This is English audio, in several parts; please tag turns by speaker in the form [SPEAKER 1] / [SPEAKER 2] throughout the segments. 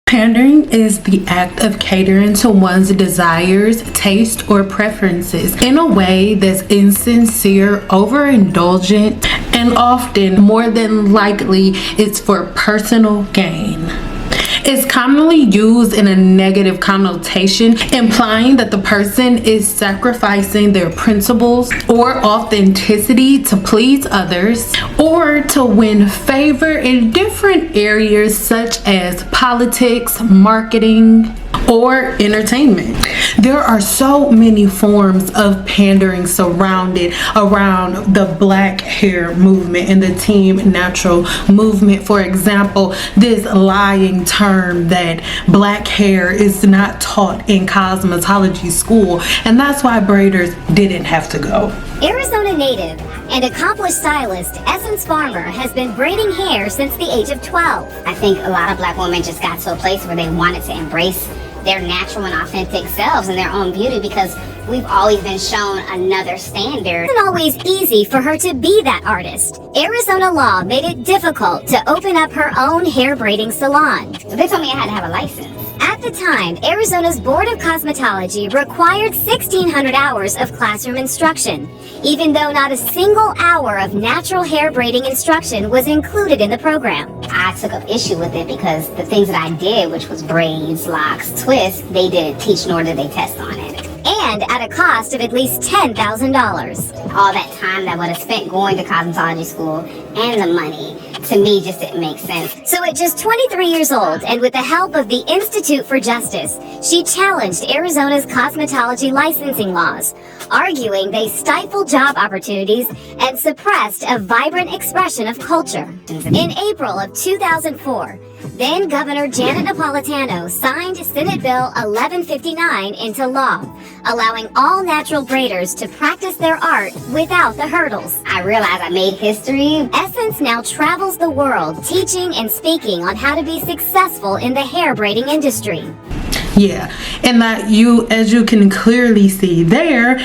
[SPEAKER 1] Pandering is the act of catering to one's desires, taste, or preferences in a way that's insincere, overindulgent, and often, more than likely, it's for personal gain. It's commonly used in a negative connotation, implying that the person is sacrificing their principles or authenticity to please others or to win favor in different areas such as politics, marketing, or entertainment. There are so many forms of pandering surrounded around the black hair movement and the team natural movement. For example, this lying term that black hair is not taught in cosmetology school, and that's why braiders didn't have to go.
[SPEAKER 2] Arizona native and accomplished stylist Essence Farmer has been braiding hair since the age of 12.
[SPEAKER 3] I think a lot of black women just got to a place where they wanted to embrace their natural and authentic selves and their own beauty, because we've always been shown another standard.
[SPEAKER 2] It wasn't always easy for her to be that artist. Arizona law made it difficult to open up her own hair braiding salon.
[SPEAKER 3] So they told me I had to have a license.
[SPEAKER 2] At the time, Arizona's Board of Cosmetology required 1,600 hours of classroom instruction, even though not a single hour of natural hair braiding instruction was included in the program.
[SPEAKER 3] I took up issue with it because the things that I did, which was braids, locks, twists, they didn't teach nor did they test on it.
[SPEAKER 2] And at a cost of at least $10,000.
[SPEAKER 3] All that time that I would have spent going to cosmetology school and the money, to me, just didn't make sense.
[SPEAKER 2] So at just 23 years old, and with the help of the Institute for Justice, she challenged Arizona's cosmetology licensing laws, arguing they stifle job opportunities and suppressed a vibrant expression of culture. In April of 2004, then Governor Janet Napolitano signed Senate Bill 1159 into law, allowing all natural braiders to practice their art without the hurdles.
[SPEAKER 3] I realized I made history.
[SPEAKER 2] Essence now travels the world teaching and speaking on how to be successful in the hair braiding industry.
[SPEAKER 1] Yeah, and that as you can clearly see their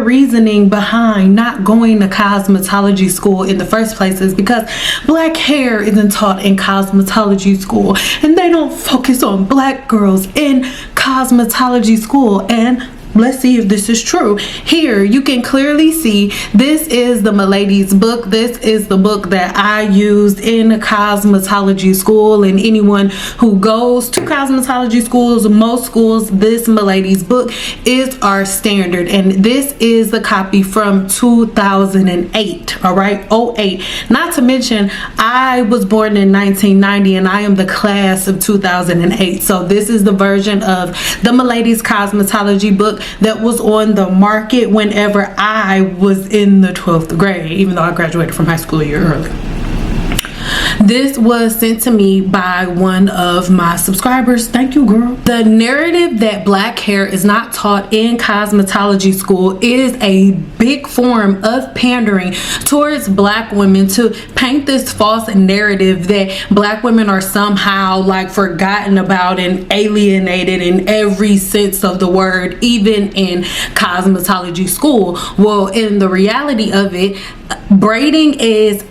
[SPEAKER 1] reasoning behind not going to cosmetology school in the first place is because black hair isn't taught in cosmetology school, and they don't focus on black girls in cosmetology school. And let's see if this is true. Here you can clearly see this is the Milady's book. This is the book that I used in cosmetology school, and anyone who goes to cosmetology schools, most schools, this Milady's book is our standard, and this is the copy from 2008. All right, 08. Not to mention I was born in 1990 and I am the class of 2008, so this is the version of the Milady's cosmetology book that was on the market whenever I was in the 12th grade, even though I graduated from high school a year early. This was sent to me by one of my subscribers. Thank you, girl. The narrative that black hair is not taught in cosmetology school is a big form of pandering towards black women to paint this false narrative that black women are somehow like forgotten about and alienated in every sense of the word, even in cosmetology school. Well, in the reality of it, braiding is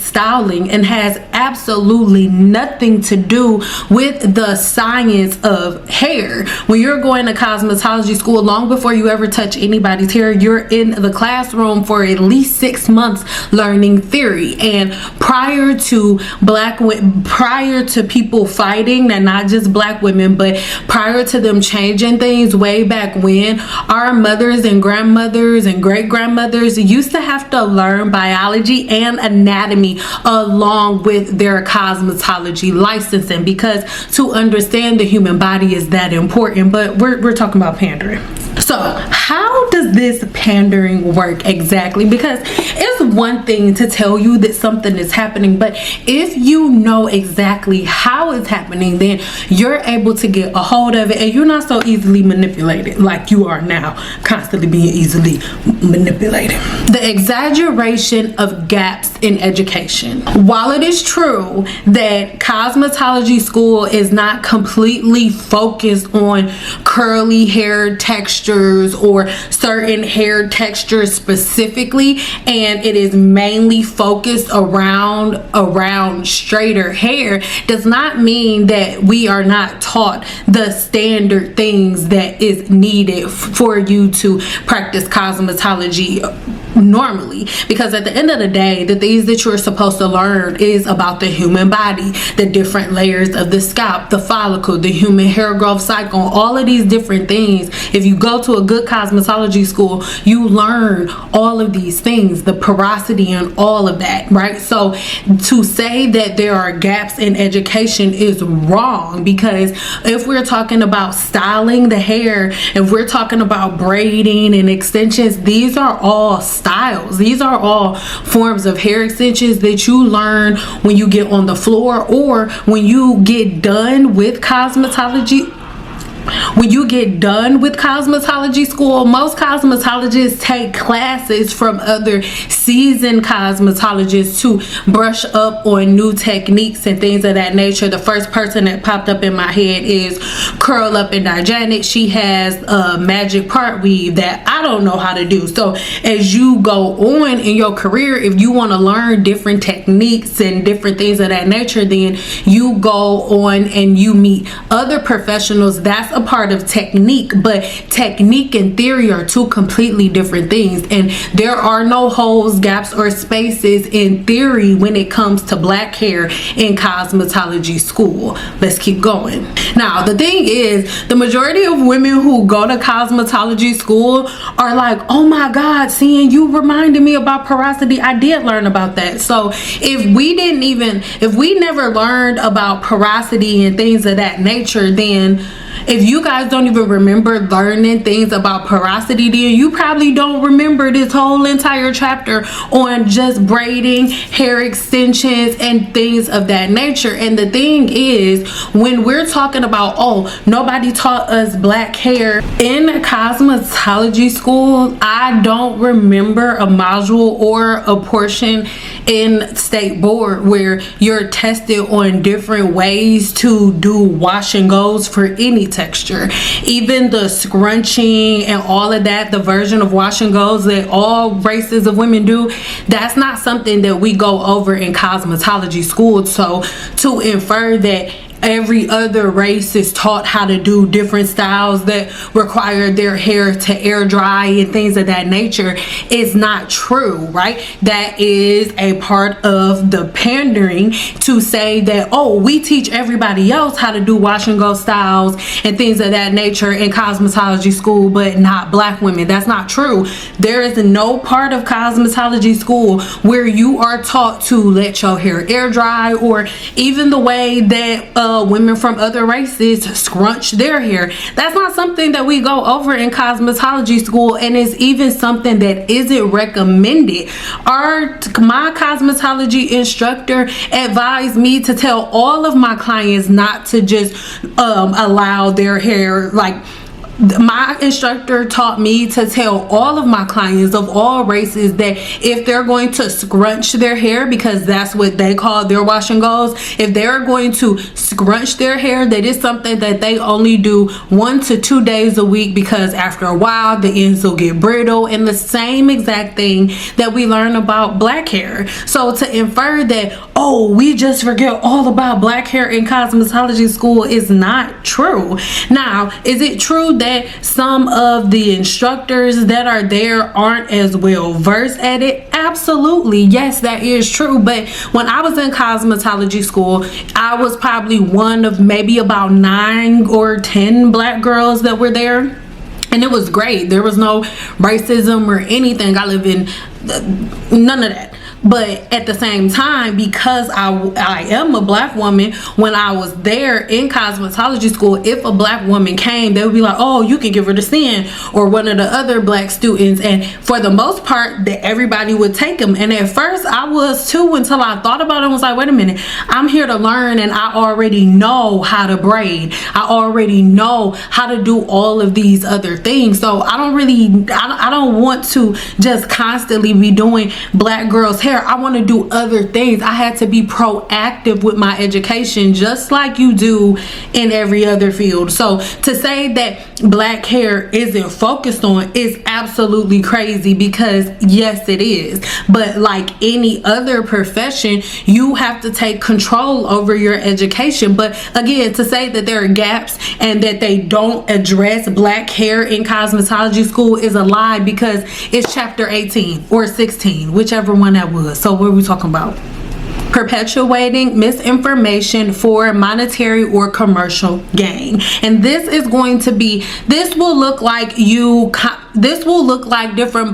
[SPEAKER 1] styling and has absolutely nothing to do with the science of hair. When you're going to cosmetology school, long before you ever touch anybody's hair, you're in the classroom for at least 6 months learning theory. And prior to people fighting, and not just black women, but prior to them changing things way back when, our mothers and grandmothers and great grandmothers used to have to learn biology and anatomy along with their cosmetology licensing, because to understand the human body is that important. But we're talking about pandering. So how does this pandering work exactly? Because it's one thing to tell you that something is happening, but if you know exactly how it's happening, then you're able to get a hold of it, and you're not so easily manipulated like you are now, constantly being easily manipulated. The exaggeration of gaps in education. While it is true that cosmetology school is not completely focused on curly hair textures or certain certain hair textures specifically, and it is mainly focused around straighter hair, does not mean that we are not taught the standard things that is needed for you to practice cosmetology normally. Because at the end of the day, the things that you're supposed to learn is about the human body, the different layers of the scalp, the follicle, the human hair growth cycle, all of these different things. If you go to a good cosmetology school, you learn all of these things, the porosity and all of that, right? So to say that there are gaps in education is wrong, because if we're talking about styling the hair, if we're talking about braiding and extensions, these are all styles. These are all forms of hair extensions that you learn when you get on the floor, or when you get done with cosmetology. When you get done with cosmetology school, most cosmetologists take classes from other seasoned cosmetologists to brush up on new techniques and things of that nature. The first person that popped up in my head is Curl Up and Digenetic. She has a magic part weave that I don't know how to do. So as you go on in your career, if you want to learn different techniques and different things of that nature, then you go on and you meet other professionals. That's a part of technique, but technique and theory are two completely different things, and there are no holes, gaps, or spaces in theory when it comes to black hair in cosmetology school. Let's keep going. Now the thing is, the majority of women who go to cosmetology school are like, oh my god, seeing you reminded me about porosity. I did learn about that. So if we never learned about porosity and things of that nature, then if you guys don't even remember learning things about porosity, then you probably don't remember this whole entire chapter on just braiding, hair extensions, and things of that nature. And the thing is, when we're talking about, oh, nobody taught us black hair in cosmetology school, I don't remember a module or a portion in state board where you're tested on different ways to do wash and goes for any texture. Even the scrunching and all of that, the version of wash and goes that all races of women do, that's not something that we go over in cosmetology school. So to infer that every other race is taught how to do different styles that require their hair to air dry and things of that nature is not true, right? That is a part of the pandering to say that, oh, we teach everybody else how to do wash and go styles and things of that nature in cosmetology school, but not black women. That's not true. There is no part of cosmetology school where you are taught to let your hair air dry, or even the way that women from other races scrunch their hair. That's not something that we go over in cosmetology school, and it's even something that isn't recommended. My cosmetology instructor advised me to tell all of my clients not to just allow their hair, like, my instructor taught me to tell all of my clients of all races that if they're going to scrunch their hair, because that's what they call their wash and goes, if they're going to scrunch their hair, that is something that they only do 1 to 2 days a week, because after a while the ends will get brittle, and the same exact thing that we learn about black hair. So to infer that, oh, we just forget all about black hair in cosmetology school is not true. Now, is it true that some of the instructors that are there aren't as well versed at it? Absolutely, yes, that is true. But when I was in cosmetology school, I was probably one of maybe about 9 or 10 black girls that were there, and it was great. There was no racism or anything. I live in none of that. But at the same time, because I am a black woman, when I was there in cosmetology school, if a black woman came, they would be like, oh, you can give her the stand, or one of the other black students. And for the most part, that everybody would take them. And at first I was too, until I thought about it and was like, wait a minute, I'm here to learn, and I already know how to braid. I already know how to do all of these other things. So I don't want to just constantly be doing black girls' hair. hair. I want to do other things. I had to be proactive with my education, just like you do in every other field. So to say that black hair isn't focused on is absolutely crazy, because yes, it is. But like any other profession, you have to take control over your education. But again, to say that there are gaps and that they don't address black hair in cosmetology school is a lie, because it's chapter 18 or 16, whichever one that was. So what are we talking about? Perpetuating misinformation for monetary or commercial gain. And this is going to be, this will look like different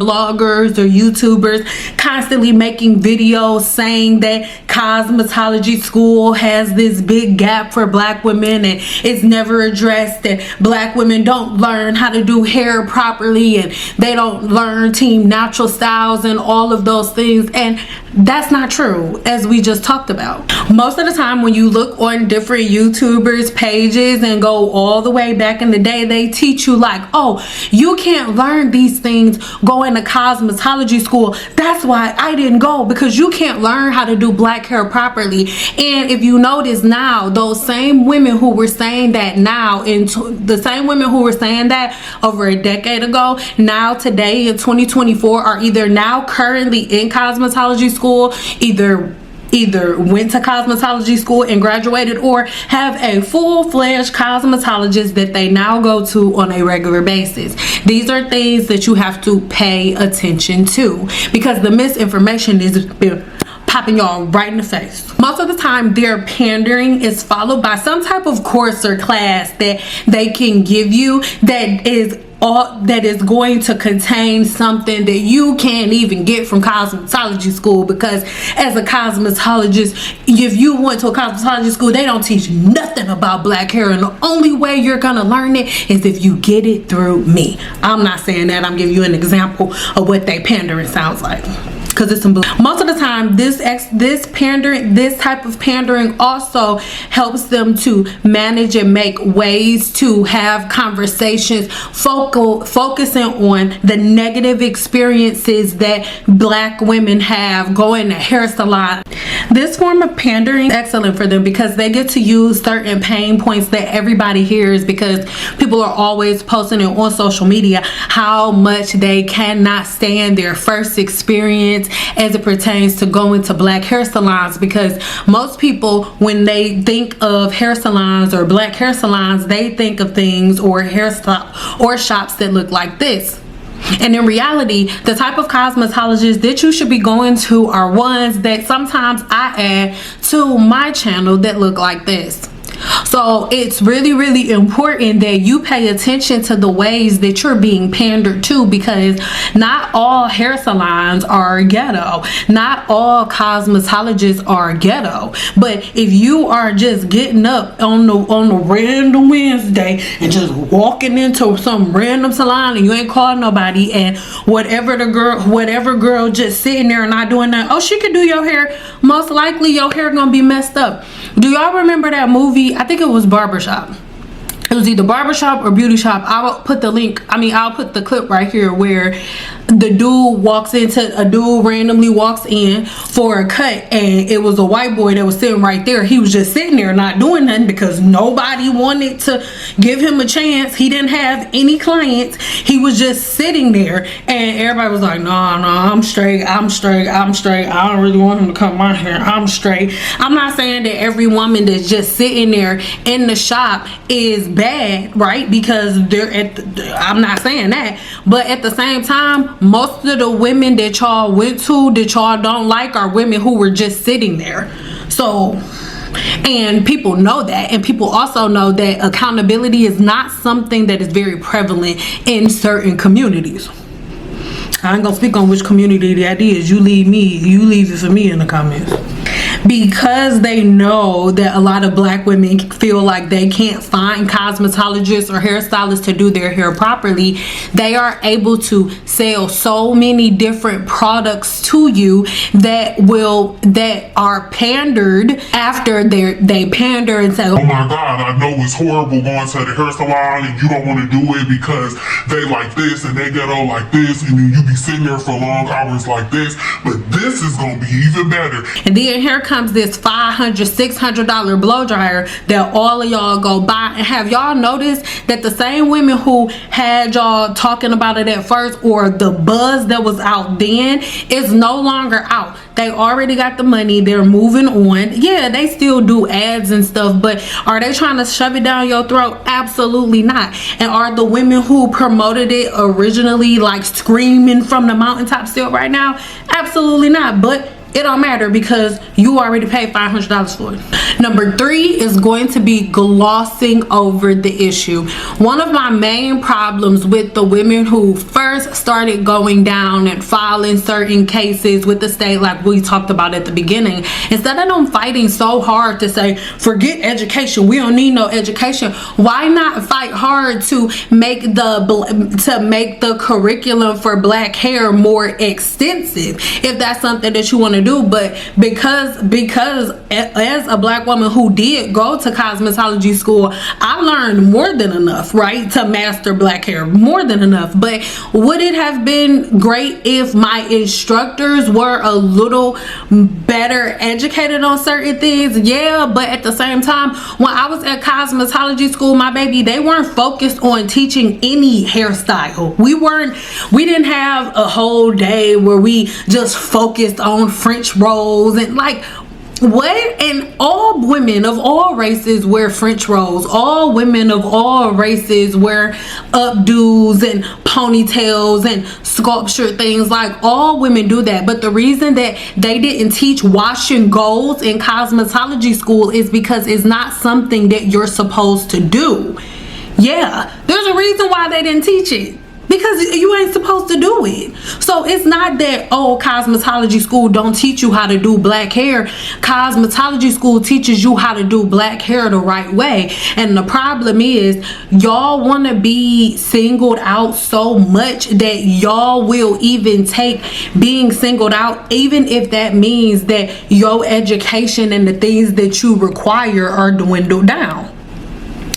[SPEAKER 1] bloggers or YouTubers constantly making videos saying that cosmetology school has this big gap for black women and it's never addressed, that black women don't learn how to do hair properly and they don't learn team natural styles and all of those things. And that's not true, as we just talked about. Most of the time when you look on different YouTubers pages and go all the way back in the day, they teach you like, oh, you can't learn these things going to cosmetology school. That's why I didn't go, because you can't learn how to do black hair properly. And if you notice now, those same women who were saying that now, the same women who were saying that over a decade ago, now today in 2024 are either now currently in cosmetology school, either went to cosmetology school and graduated, or have a full-fledged cosmetologist that they now go to on a regular basis. These are things that you have to pay attention to, because the misinformation is popping y'all right in the face. Most of the time, their pandering is followed by some type of course or class that they can give you that is going to contain something that you can't even get from cosmetology school, because as a cosmetologist, if you went to a cosmetology school, they don't teach nothing about black hair, and the only way you're gonna learn it is if you get it through me. I'm not saying that, I'm giving you an example of what they pandering sounds like, because it's some bullshit. Most of the time, this type of pandering also helps them to manage and make ways to have conversations focusing on the negative experiences that black women have going to hair salon. This form of pandering is excellent for them, because they get to use certain pain points that everybody hears, because people are always posting it on social media how much they cannot stand their first experience as it pertains to going to black hair salons. Because most people, when they think of hair salons or black hair salons, they think of things or shops that look like this. And in reality, the type of cosmetologists that you should be going to are ones that sometimes I add to my channel that look like this. So it's really, really important that you pay attention to the ways that you're being pandered to, because not all hair salons are ghetto. Not all cosmetologists are ghetto. But if you are just getting up on the random Wednesday and just walking into some random salon and you ain't calling nobody, and whatever girl just sitting there and not doing that, oh, she can do your hair, most likely your hair gonna be messed up. Do y'all remember that movie? I think it was Barbershop. It was either Barbershop or Beauty Shop. I'll put the clip right here where a dude randomly walks in for a cut, and it was a white boy that was sitting right there. He was just sitting there not doing nothing because nobody wanted to give him a chance. He didn't have any clients. He was just sitting there, and everybody was like, no, I'm straight. I don't really want him to cut my hair. I'm straight. I'm not saying that every woman that's just sitting there in the shop is bad, right? Because I'm not saying that, but at the same time, most of the women that y'all went to that y'all don't like are women who were just sitting there. So, and people know that, and people also know that accountability is not something that is very prevalent in certain communities. I ain't gonna speak on which community that is. You leave it for me in the comments. because they know that a lot of black women feel like they can't find cosmetologists or hairstylists to do their hair properly, they are able to sell so many different products to you that are pandered after they pander and say,
[SPEAKER 4] oh my god, I know it's horrible going to the hair salon and you don't want to do it because they like this and they get all like this, and then you be sitting there for long hours like this, but this is gonna be even better.
[SPEAKER 1] And then here comes this $500, $600 blow dryer that all of y'all go buy. And have y'all noticed that the same women who had y'all talking about it at first, or the buzz that was out then, is no longer out? They already got the money, they're moving on. Yeah, they still do ads and stuff, but are they trying to shove it down your throat? Absolutely not. And are the women who promoted it originally like screaming from the mountaintop still right now? Absolutely not. But it don't matter because you already paid $500 for it. Number 3 is going to be glossing over the issue. One of my main problems with the women who first started going down and filing certain cases with the state, like we talked about at the beginning, instead of them fighting so hard to say, forget education, we don't need no education, why not fight hard to make the curriculum for black hair more extensive, if that's something that you want to do? But because as a black woman who did go to cosmetology school, I learned more than enough, right, to master black hair, more than enough. But would it have been great if my instructors were a little better educated on certain things? Yeah, but at the same time, when I was at cosmetology school, my baby, they weren't focused on teaching any hairstyle. We didn't have a whole day where we just focused on French rolls and like what? And all women of all races wear French rolls. All women of all races wear updos and ponytails and sculpture things. Like, all women do that. But the reason that they didn't teach washing golds in cosmetology school is because it's not something that you're supposed to do. Yeah, there's a reason why they didn't teach it. Because you ain't supposed to do it. So it's not that, oh, cosmetology school don't teach you how to do black hair. Cosmetology school teaches you how to do black hair the right way. And the problem is, y'all want to be singled out so much that y'all will even take being singled out, even if that means that your education and the things that you require are dwindled down.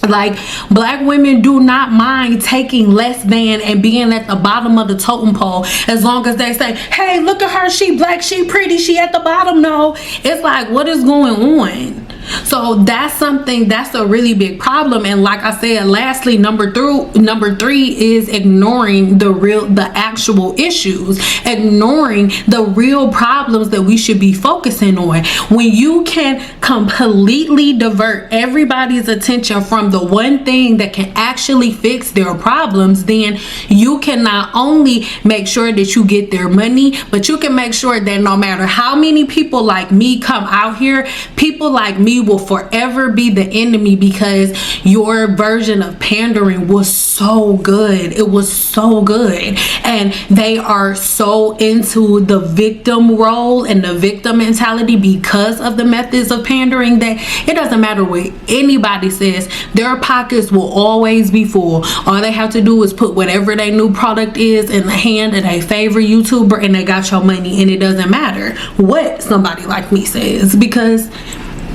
[SPEAKER 1] Like, black women do not mind taking less than and being at the bottom of the totem pole, as long as they say, hey, look at her, she black, she pretty, she at the bottom. No, it's like, what is going on? So that's a really big problem. And like I said, lastly, number 3 is ignoring the actual issues, ignoring the real problems that we should be focusing on. When you can completely divert everybody's attention from the one thing that can actually fix their problems, then you can not only make sure that you get their money, but you can make sure that no matter how many people like me come out here, people like me will forever be the enemy, because your version of pandering was so good. It was so good. And they are so into the victim role and the victim mentality because of the methods of pandering that it doesn't matter what anybody says, their pockets will always be full. All they have to do is put whatever their new product is in the hand of their favorite YouTuber and they got your money, and it doesn't matter what somebody like me says because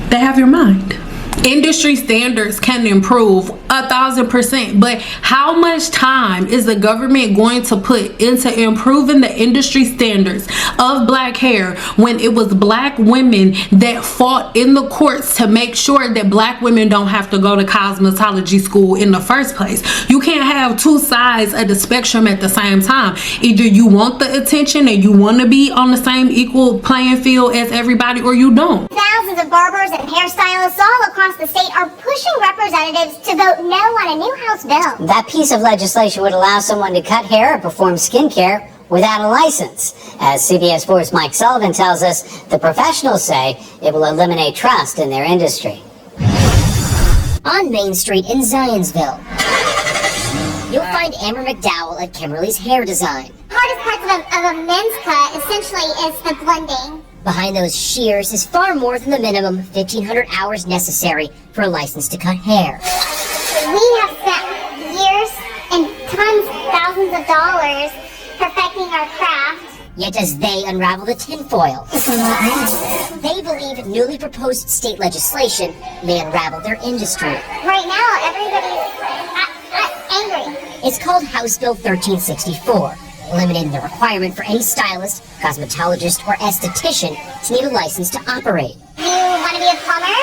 [SPEAKER 1] they have your mind. Industry standards can improve 1,000%, but how much time is the government going to put into improving the industry standards of black hair when it was black women that fought in the courts to make sure that black women don't have to go to cosmetology school in the first place? You can't have two sides of the spectrum at the same time. Either you want the attention and you want to be on the same equal playing field as everybody, or you don't.
[SPEAKER 5] Thousands of barbers and hairstylists all across the state are pushing representatives to vote no on a new House bill.
[SPEAKER 3] That piece of legislation would allow someone to cut hair or perform skincare without a license. As CBS Sports' Mike Sullivan tells us, the professionals say it will eliminate trust in their industry.
[SPEAKER 2] On Main Street in Zionsville, you'll find Amber McDowell at Kimberly's Hair Design.
[SPEAKER 5] Hardest parts of a men's cut essentially is the blending.
[SPEAKER 3] Behind those shears is far more than the minimum 1,500 hours necessary for a license to cut hair.
[SPEAKER 5] We have spent years and tons, thousands of dollars perfecting our craft.
[SPEAKER 3] Yet as they unravel the tinfoil, they believe newly proposed state legislation may unravel their industry.
[SPEAKER 5] Right now, everybody's angry.
[SPEAKER 3] It's called House Bill 1364, eliminating the requirement for any stylist, cosmetologist, or esthetician to need a license to operate.
[SPEAKER 5] You want to be a plumber?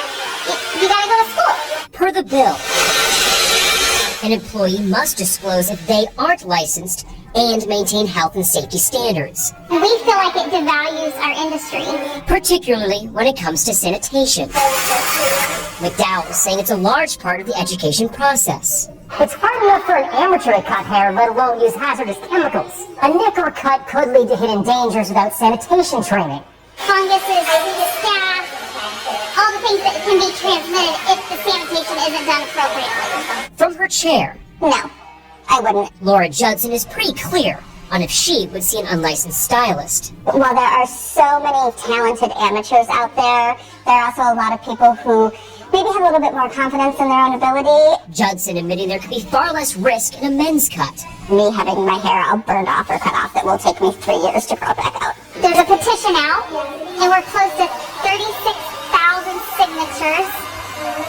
[SPEAKER 5] You gotta go to school.
[SPEAKER 3] Per the bill, an employee must disclose if they aren't licensed and maintain health and safety standards,
[SPEAKER 5] We feel like it devalues our industry.
[SPEAKER 3] particularly when it comes to sanitation. McDowell is saying it's a large part of the education process.
[SPEAKER 6] It's hard enough for an amateur to cut hair, let alone use hazardous chemicals. A nick or cut could lead to hidden dangers without sanitation training.
[SPEAKER 5] Funguses, staph, all the things that can be transmitted if the sanitation isn't done appropriately.
[SPEAKER 3] From her chair,
[SPEAKER 5] No, I wouldn't.
[SPEAKER 3] Laura Judson is pretty clear on if she would see an unlicensed stylist.
[SPEAKER 5] While there are so many talented amateurs out there, there are also a lot of people who maybe have a little bit more confidence in their own ability.
[SPEAKER 3] Judson admitting there could be far less risk in a men's cut.
[SPEAKER 5] Me having my hair all burned off or cut off that will take me 3 years to grow back out. There's a petition out, and we're close to 36,000 signatures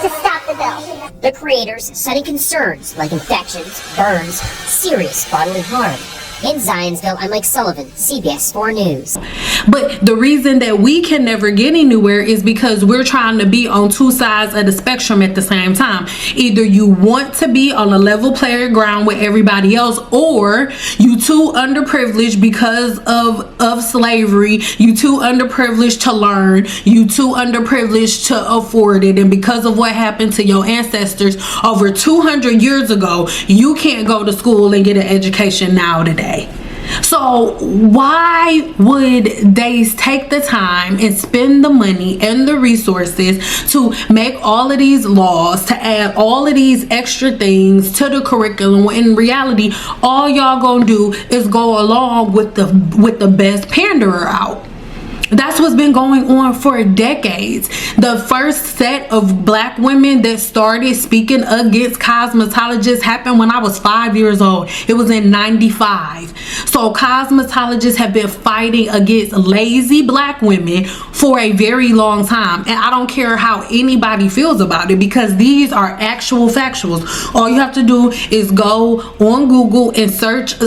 [SPEAKER 5] to stop the bill.
[SPEAKER 3] The creators citing concerns like infections, burns, serious bodily harm. In Zionsville, I'm Mike Sullivan, CBS 4 News.
[SPEAKER 1] But the reason that we can never get anywhere is because we're trying to be on two sides of the spectrum at the same time. Either you want to be on a level playing ground with everybody else, or you too underprivileged because of slavery, you too underprivileged to learn, you too underprivileged to afford it, and because of what happened to your ancestors over 200 years ago, you can't go to school and get an education now today. So why would they take the time and spend the money and the resources to make all of these laws, to add all of these extra things to the curriculum, when in reality all y'all gonna do is go along with the best panderer out? That's what's been going on for decades. The first set of black women that started speaking against cosmetologists happened when I was 5 years old. It was in '95. So cosmetologists have been fighting against lazy black women for a very long time. And I don't care how anybody feels about it, because these are actual factuals. All you have to do is go on Google and search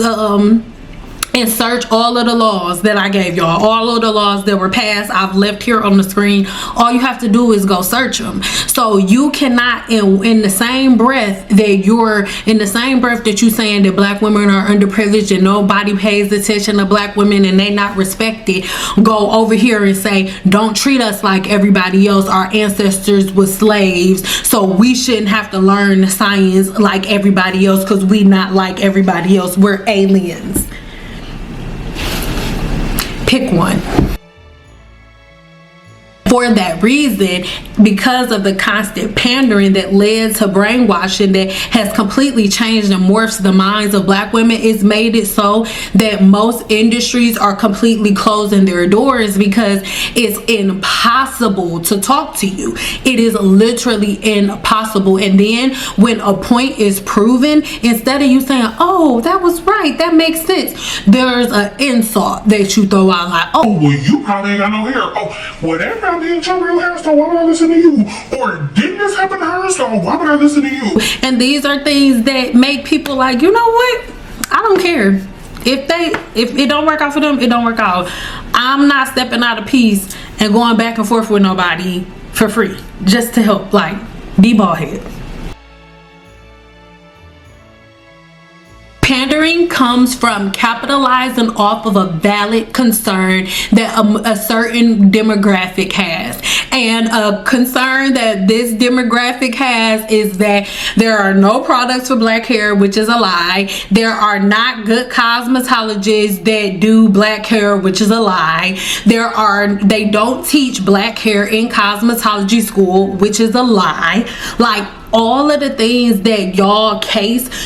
[SPEAKER 1] all of the laws that I gave y'all, all of the laws that were passed. I've left here on the screen. All you have to do is go search them. So you cannot, in the same breath that you saying that black women are underprivileged and nobody pays attention to black women and they not respected, go over here and say, don't treat us like everybody else. Our ancestors were slaves, so we shouldn't have to learn science like everybody else because we not like everybody else. We're aliens. Pick one. For that reason, because of the constant pandering that led to brainwashing that has completely changed and morphed the minds of black women, it's made it so that most industries are completely closing their doors because it's impossible to talk to you. It is literally impossible. And then when a point is proven, instead of you saying, oh, that was right, that makes sense, there's an insult that you throw out like, oh,
[SPEAKER 4] Well, you probably ain't got no hair. Oh, whatever. Didn't your real hairstyle, why would I listen to you? Or didn't this happen to hairstyle, why would I listen to you?
[SPEAKER 1] and these are things that make people like, you know what, I don't care. If it don't work out for them, it don't work out. I'm not stepping out of peace and going back and forth with nobody for free just to help like be bald head. Pandering comes from capitalizing off of a valid concern that a certain demographic has. And a concern that this demographic has is that there are no products for black hair, which is a lie. There are not good cosmetologists that do black hair, which is a lie. They don't teach black hair in cosmetology school, which is a lie. Like, all of the things that y'all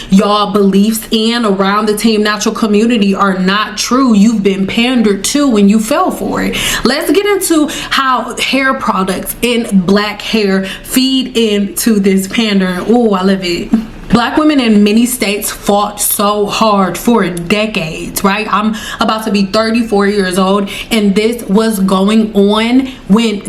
[SPEAKER 1] y'all beliefs in around the team natural community are not true. You've been pandered to when you fell for it. Let's get into how hair products and black hair feed into this pandering. Oh, I love it. Black women in many states fought so hard for decades, right? I'm about to be 34 years old, and this was going on when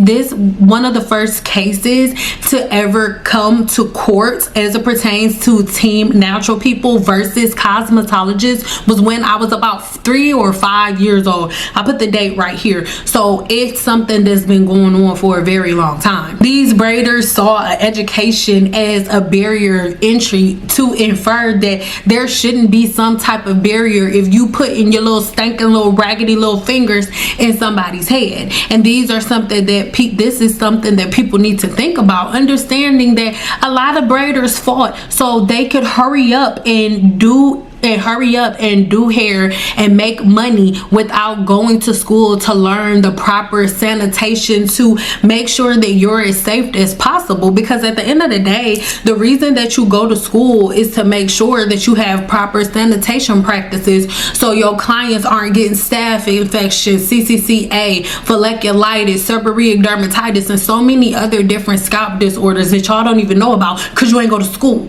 [SPEAKER 1] one of the first cases to ever come to court as it pertains to team natural people versus cosmetologists was when I was about 3 or 5 years old. I put the date right here. So it's something that's been going on for a very long time. These braiders saw education as a barrier of entry to infer that there shouldn't be some type of barrier if you put in your little stinking little raggedy little fingers in somebody's head. And these are something that this is something that people need to think about, understanding that a lot of braiders fought so they could hurry up and do hair and make money without going to school to learn the proper sanitation to make sure that you're as safe as possible. Because at the end of the day, the reason that you go to school is to make sure that you have proper sanitation practices so your clients aren't getting staph infections, CCCA, folliculitis, seborrheic dermatitis, and so many other different scalp disorders that y'all don't even know about because you ain't go to school.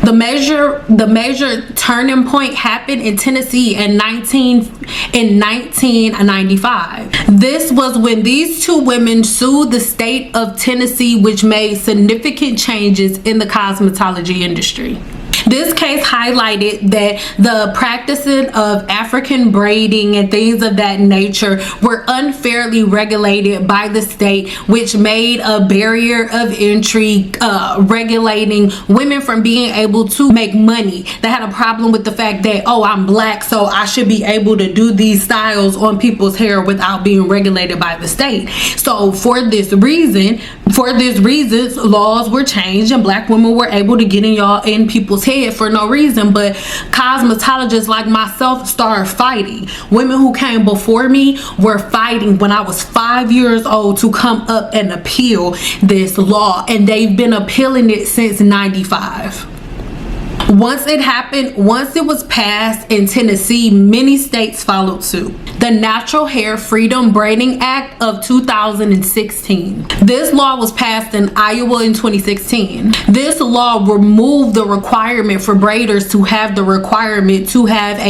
[SPEAKER 1] The major turning point happened in Tennessee in 1995. This was when these two women sued the state of Tennessee, which made significant changes in the cosmetology industry. This case highlighted that the practicing of African braiding and things of that nature were unfairly regulated by the state, which made a barrier of entry, regulating women from being able to make money. They had a problem with the fact that, oh, I'm black, so I should be able to do these styles on people's hair without being regulated by the state. So for this reason, laws were changed and black women were able to get in people's head for no reason. But cosmetologists like myself started fighting. Women who came before me were fighting when I was 5 years old to come up and appeal this law, and they've been appealing it since 95. Once it was passed in Tennessee, many states followed suit. The Natural Hair Freedom Braiding Act of 2016. This law was passed in Iowa in 2016. This law removed the requirement for braiders to have a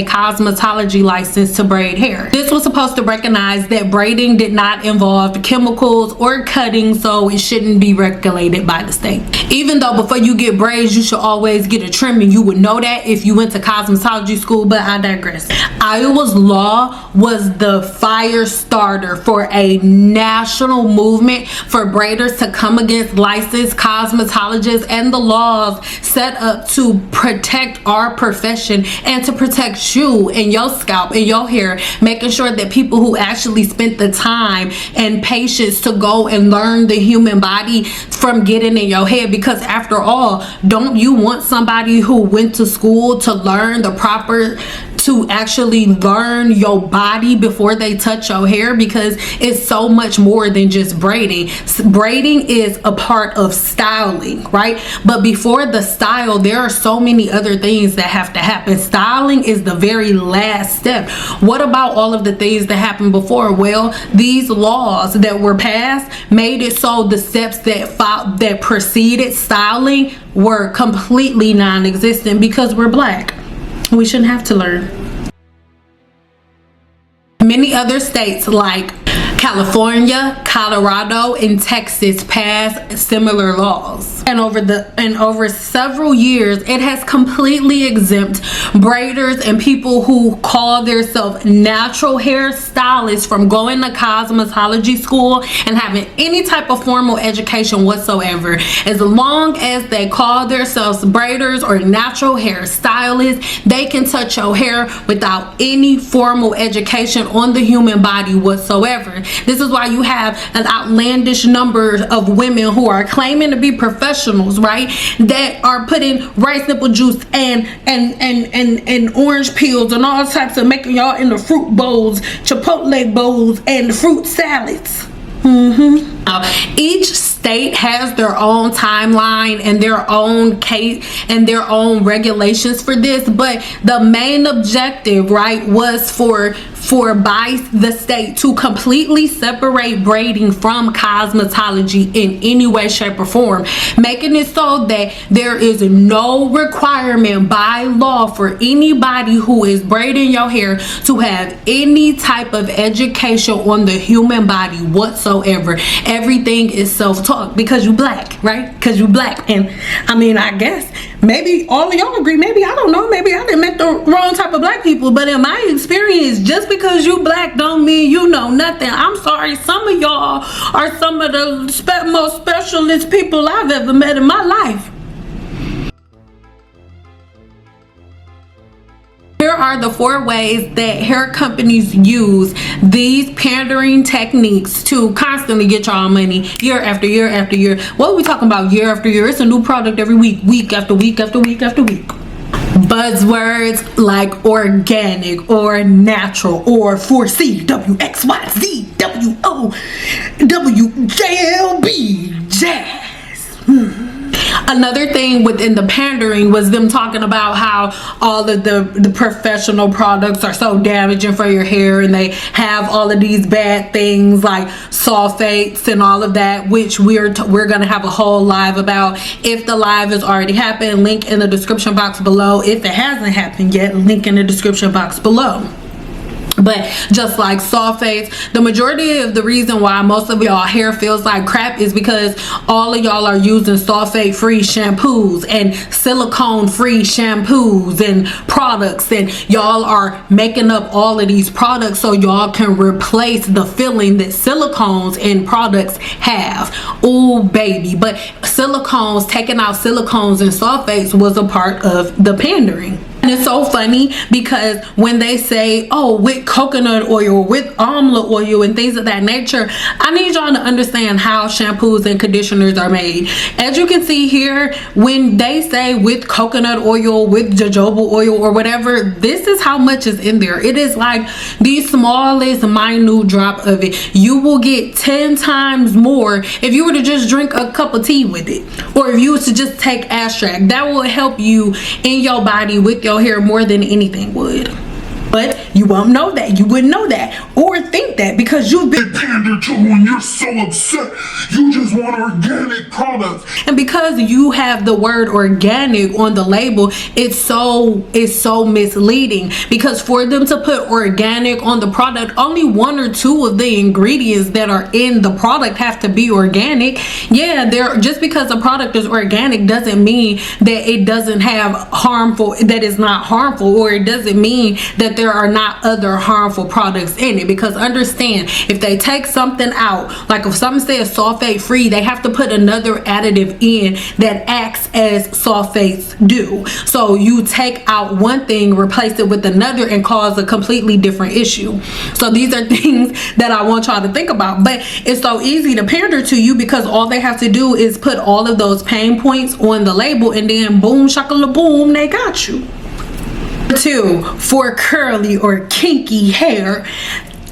[SPEAKER 1] cosmetology license to braid hair. This was supposed to recognize that braiding did not involve chemicals or cutting, so it shouldn't be regulated by the state. Even though before you get braids, you should always get a trimming. You would know that if you went to cosmetology school, but I digress. Iowa's law was the fire starter for a national movement for braiders to come against licensed cosmetologists and the laws set up to protect our profession and to protect you and your scalp and your hair, making sure that people who actually spent the time and patience to go and learn the human body from getting in your head. Because after all, don't you want somebody who went to school to learn to actually learn your body before they touch your hair? Because it's so much more than just braiding. Braiding is a part of styling, right? But before the style, there are so many other things that have to happen. Styling is the very last step. What about all of the things that happened before? Well, these laws that were passed made it so the steps that preceded styling were completely non-existent because we're black. We shouldn't have to learn. Many other states like California, Colorado, and Texas passed similar laws. And over several years, it has completely exempt braiders and people who call themselves natural hair stylists from going to cosmetology school and having any type of formal education whatsoever. As long as they call themselves braiders or natural hair stylists, they can touch your hair without any formal education on the human body whatsoever. This is why you have an outlandish number of women who are claiming to be professionals, right, that are putting rice nipple juice and orange peels and all types of making y'all into fruit bowls, chipotle bowls, and fruit salads. Each state has their own timeline and their own case and their own regulations for this, but the main objective, right, was for by the state to completely separate braiding from cosmetology in any way, shape, or form, making it so that there is no requirement by law for anybody who is braiding your hair to have any type of education on the human body whatsoever. Everything is self-taught because you black, right? Because you black. And I mean, I guess maybe all of y'all agree, maybe I don't know, maybe I didn't met the wrong type of black people, but in my experience, just because you black don't mean you know nothing. I'm sorry, some of y'all are some of the most specialist people I've ever met in my life. Here are the 4 ways that hair companies use these pandering techniques to constantly get y'all money year after year after year. What are we talking about year after year? It's a new product every week, week after week after week after week. Buzzwords like organic or natural or 4C, WXYZ, WOWJLB, jazz. Another thing within the pandering was them talking about how all of the professional products are so damaging for your hair, and they have all of these bad things like sulfates and all of that, which we're gonna have a whole live about. If the live has already happened, link in the description box below. If it hasn't happened yet, link in the description box below. But just like sulfates, the majority of the reason why most of y'all hair feels like crap is because all of y'all are using sulfate free shampoos and silicone free shampoos and products, and y'all are making up all of these products so y'all can replace the feeling that silicones and products have. Oh baby, but silicones, taking out silicones and sulfates was a part of the pandering. And it's so funny because when they say, oh, with coconut oil, with almond oil and things of that nature, I need y'all to understand how shampoos and conditioners are made. As you can see here, when they say with coconut oil, with jojoba oil or whatever, this is how much is in there. It is like the smallest minute drop of it. You will get 10 times more if you were to just drink a cup of tea with it, or if you were to just take Ashtract. That will help you in your body with your hair more than anything would. But you won't know that. You wouldn't know that or think that because you've been
[SPEAKER 4] pandered to when you're so upset. You just want organic products.
[SPEAKER 1] And because you have the word organic on the label, it's so misleading, because for them to put organic on the product, only 1 or 2 of the ingredients that are in the product have to be organic. Yeah, just because a product is organic doesn't mean that it doesn't have that it's not harmful, or it doesn't mean that there are not other harmful products in it. Because understand, if they take something out, like if something says sulfate free, they have to put another additive in that acts as sulfates do. So you take out one thing, replace it with another, and cause a completely different issue. So these are things that I want y'all to think about. But it's so easy to pander to you because all they have to do is put all of those pain points on the label, and then boom shakala boom, they got you. 2, for curly or kinky hair.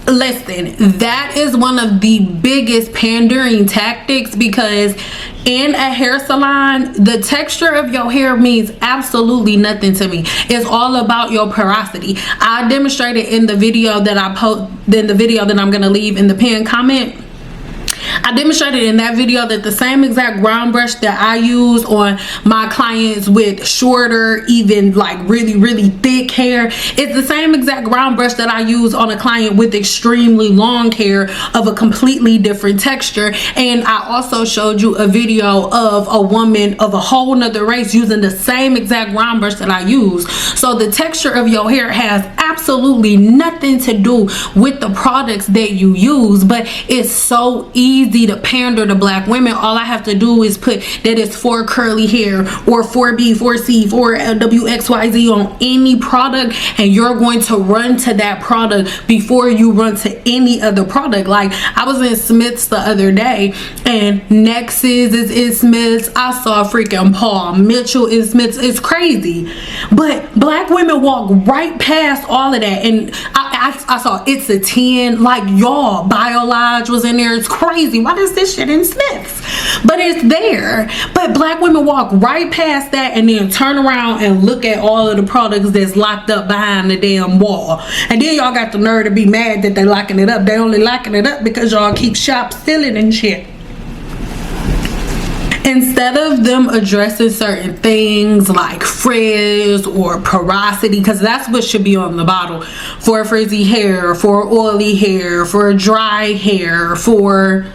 [SPEAKER 1] Listen, that is one of the biggest pandering tactics, because in a hair salon, the texture of your hair means absolutely nothing to me. It's all about your porosity. I demonstrated in the video that I'm gonna leave in the pinned comment. I demonstrated in that video that the same exact round brush that I use on my clients with shorter, even like really thick hair, it's the same exact round brush that I use on a client with extremely long hair of a completely different texture. And I also showed you a video of a woman of a whole nother race using the same exact round brush that I use. So the texture of your hair has absolutely nothing to do with the products that you use, but it's so easy to pander to black women. All I have to do is put that it's for curly hair or 4B, 4C, 4WXYZ on any product, and you're going to run to that product before you run to any other product. Like, I was in Smith's the other day, and Nexus is in Smith's. I saw freaking Paul Mitchell in Smith's. It's crazy, but black women walk right past all of that. And I I saw It's a 10. Like, y'all, BioLodge was in there. It's crazy. Why is this shit in Smith's? But it's there. But black women walk right past that and then turn around and look at all of the products that's locked up behind the damn wall. And then y'all got the nerve to be mad that they locking it up. They only locking it up because y'all keep shop stealing and shit. Instead of them addressing certain things like frizz or porosity, because that's what should be on the bottle, for frizzy hair, for oily hair, for dry hair, for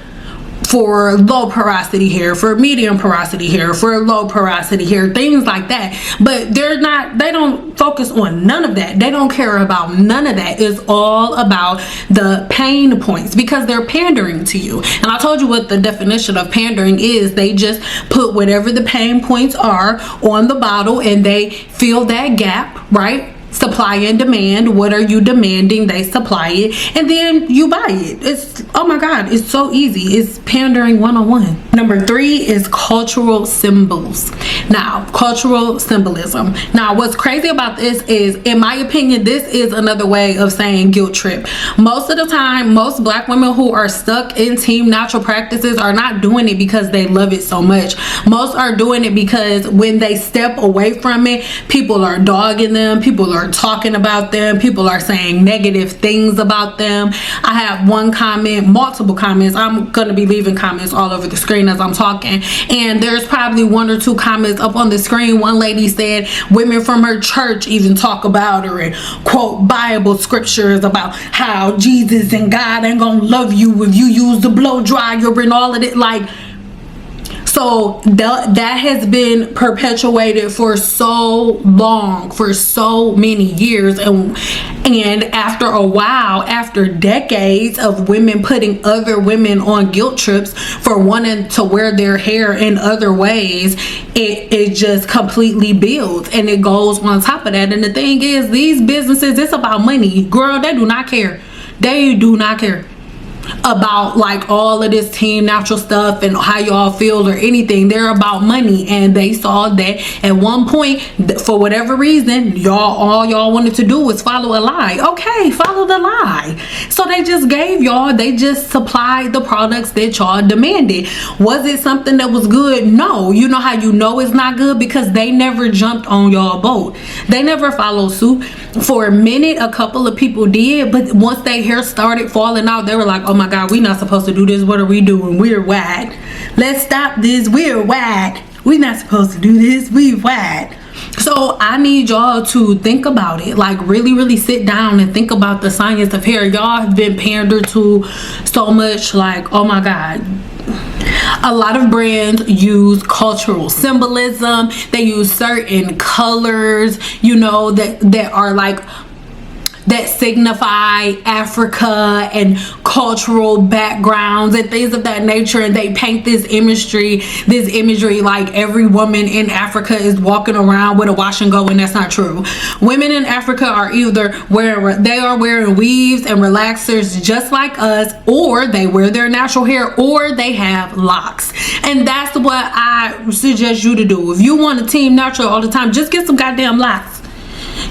[SPEAKER 1] low porosity hair, for medium porosity hair, for low porosity hair, things like that. But they don't focus on none of that. They don't care about none of that. It's all about the pain points because they're pandering to you. And I told you what the definition of pandering is. They just put whatever the pain points are on the bottle and they fill that gap, right? Supply and demand. What are you demanding? They supply it and then you buy it. It's, oh my god, it's so easy. It's pandering 101. Number 3 is cultural symbols. Now, cultural symbolism. Now, what's crazy about this is, in my opinion, this is another way of saying guilt trip. Most of the time, most black women who are stuck in team natural practices are not doing it because they love it so much. Most are doing it because when they step away from it, people are dogging them, people are talking about them, people are saying negative things about them. I have one comment, multiple comments. I'm gonna be leaving comments all over the screen as I'm talking, and there's probably 1 or 2 comments up on the screen. One lady said women from her church even talk about her and quote Bible scriptures about how Jesus and God ain't gonna love you if you use the blow dryer and all of it. Like, so that has been perpetuated for so long, for so many years, and after a while, after decades of women putting other women on guilt trips for wanting to wear their hair in other ways, it just completely builds and it goes on top of that. And the thing is, these businesses, it's about money, girl. They do not care. They do not care about like all of this team natural stuff and how y'all feel or anything. They're about money, and they saw that at one point, for whatever reason, all y'all wanted to do was follow a lie. Okay, follow the lie. So they just gave y'all, they just supplied the products that y'all demanded. Was it something that was good? No. You know how you know it's not good? Because they never jumped on y'all boat. They never followed suit. For a minute, a couple of people did, but once their hair started falling out, they were like, oh my god, we're not supposed to do this. What are we doing? We're whack. Let's stop this. We're whack. We're not supposed to do this. We're whack. So I need y'all to think about it. Like, really sit down and think about the science of hair. Y'all have been pandered to so much. Like, oh my god. A lot of brands use cultural symbolism. They use certain colors, you know, that are like, that signify Africa and cultural backgrounds and things of that nature, and they paint this imagery like every woman in Africa is walking around with a wash and go, and that's not true. Women in Africa are either wearing weaves and relaxers just like us, or they wear their natural hair, or they have locks. And that's what I suggest you to do. If you want to team natural all the time, just get some goddamn locks.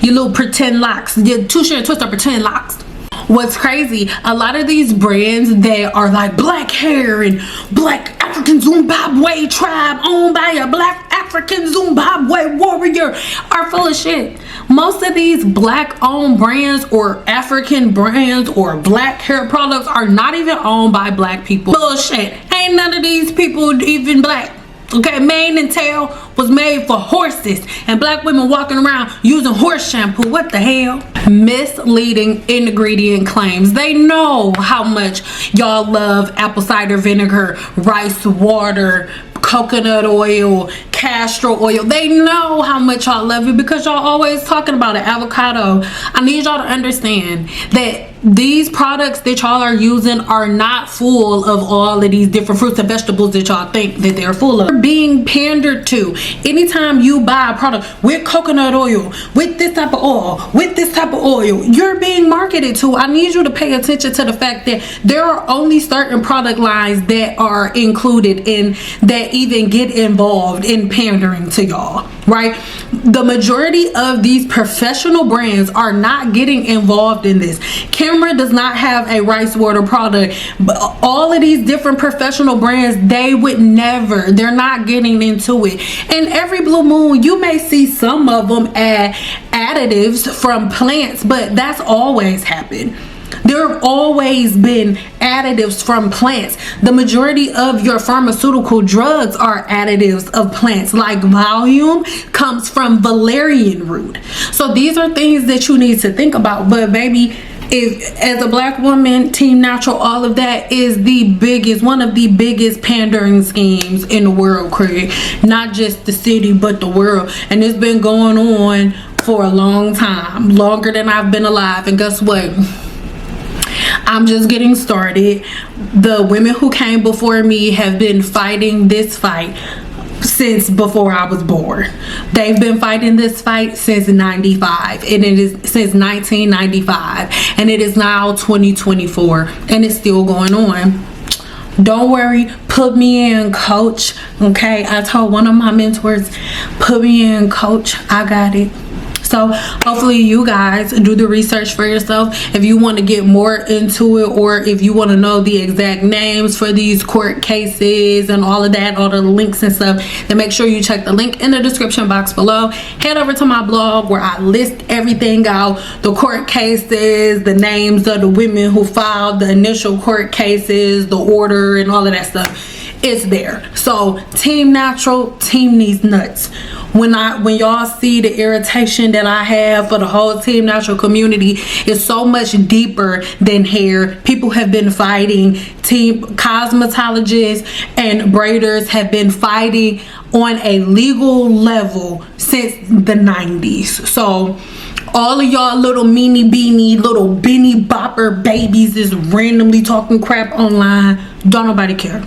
[SPEAKER 1] Your little pretend locks, your two-share and twister pretend locks. What's crazy, a lot of these brands that are like black hair and black African Zimbabwe tribe owned by a black African Zimbabwe warrior are full of shit. Most of these black owned brands or African brands or black hair products are not even owned by black people. Bullshit. Ain't none of these people even black. Okay, mane and tail was made for horses, and black women walking around using horse shampoo. What the hell? Misleading ingredient claims. They know how much y'all love apple cider vinegar, rice water, coconut oil, castor oil. They know how much y'all love it because y'all always talking about it. Avocado. I need y'all to understand that these products that y'all are using are not full of all of these different fruits and vegetables that y'all think that they're full of. You're being pandered to. Anytime you buy a product with coconut oil, with this type of oil, with this type of oil, you're being marketed to. I need you to pay attention to the fact that there are only certain product lines that are included in, that even get involved in pandering to y'all, right? The majority of these professional brands are not getting involved in this. Camera does not have a rice water product, but all of these different professional brands, they would never, they're not getting into it. And every blue moon you may see some of them add additives from plants, but that's always happened. There have always been additives from plants. The majority of your pharmaceutical drugs are additives of plants, like Valium comes from valerian root. So these are things that you need to think about. But baby, if, as a black woman, Team Natural, all of that is the biggest, one of the biggest pandering schemes in the world, Craig. Not just the city, but the world. And it's been going on for a long time, longer than I've been alive. And guess what? I'm just getting started. The women who came before me have been fighting this fight since before I was born. They've been fighting this fight since 95, and it is since 1995, and it is now 2024, and it's still going on. Don't worry, put me in, coach. Okay, I told one of my mentors, put me in, coach. I got it. So hopefully you guys do the research for yourself. If you want to get more into it, or if you want to know the exact names for these court cases and all of that, all the links and stuff, then make sure you check the link in the description box below. Head over to my blog where I list everything out, the court cases, the names of the women who filed the initial court cases, the order, and all of that stuff. It's there. So Team Natural, team these nuts. When y'all see the irritation that I have for the whole Team Natural community, is so much deeper than hair. People have been fighting. Team cosmetologists and braiders have been fighting on a legal level since the 90s. So all of y'all little meanie beanie, little Benny Bopper babies is randomly talking crap online. Don't nobody care.